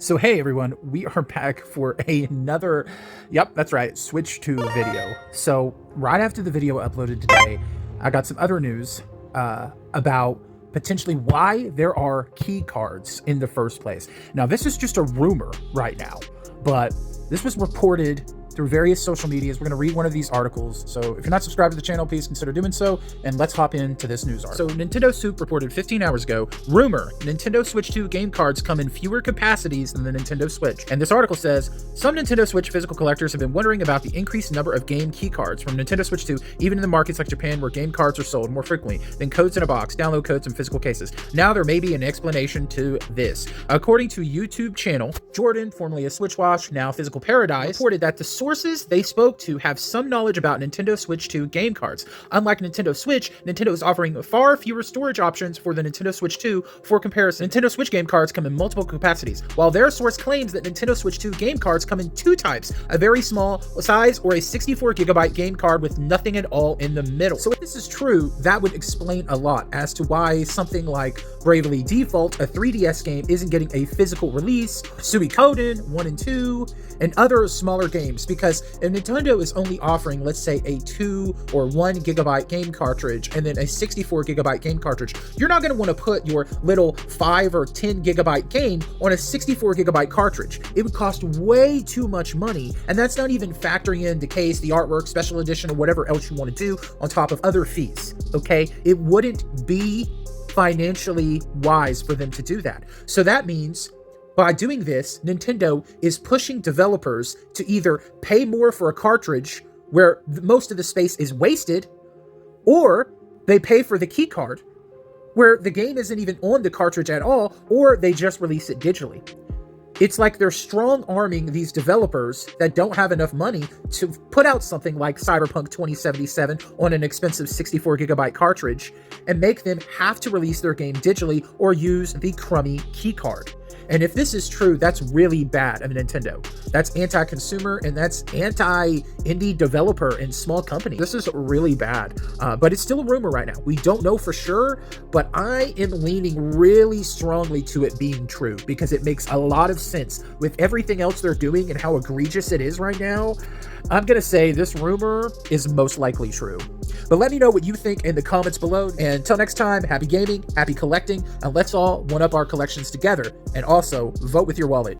So hey everyone, we are back for another, yep, that's right, Switch 2 video. So right after the video uploaded today, I got some other news about potentially why there are key cards in the first place. Now this is just a rumor right now, but this was reported through various social medias. We're going to read one of these articles. So if you're not subscribed to the channel, please consider doing so. And let's hop into this news article. So Nintendo Soup reported 15 hours ago, rumor, Nintendo Switch 2 game cards come in fewer capacities than the Nintendo Switch. And this article says, some Nintendo Switch physical collectors have been wondering about the increased number of game key cards from Nintendo Switch 2, even in the markets like Japan where game cards are sold more frequently than codes in a box, download codes, and physical cases. Now there may be an explanation to this. According to YouTube channel, Jordan, formerly a Switchwash, now Physical Paradise, reported that the sources they spoke to have some knowledge about Nintendo Switch 2 game cards. Unlike Nintendo Switch, Nintendo is offering far fewer storage options for the Nintendo Switch 2. For comparison, Nintendo Switch game cards come in multiple capacities, while their source claims that Nintendo Switch 2 game cards come in two types, a very small size or a 64GB game card with nothing at all in the middle. So if this is true, that would explain a lot as to why something like Bravely Default, a 3DS game, isn't getting a physical release, Suikoden 1 and 2, and other smaller games, because if Nintendo is only offering, let's say, a 2 or 1GB game cartridge and then a 64GB game cartridge, you're not going to want to put your little 5 or 10GB game on a 64GB cartridge. It would cost way too much money, and that's not even factoring in the case, the artwork, special edition, or whatever else you want to do on top of other fees, okay? It wouldn't be financially wise for them to do that. So that means by doing this, Nintendo is pushing developers to either pay more for a cartridge where most of the space is wasted, or they pay for the key card where the game isn't even on the cartridge at all, or they just release it digitally. It's like they're strong-arming these developers that don't have enough money to put out something like Cyberpunk 2077 on an expensive 64GB cartridge and make them have to release their game digitally or use the crummy keycard. And if this is true, that's really bad of Nintendo. That's anti-consumer, and that's anti-indie developer and small company. This is really bad, but it's still a rumor right now. We don't know for sure, but I am leaning really strongly to it being true because it makes a lot of sense with everything else they're doing and how egregious it is right now. I'm going to say this rumor is most likely true. But let me know what you think in the comments below. And until next time, happy gaming, happy collecting, and let's all one up our collections together. And also vote with your wallet.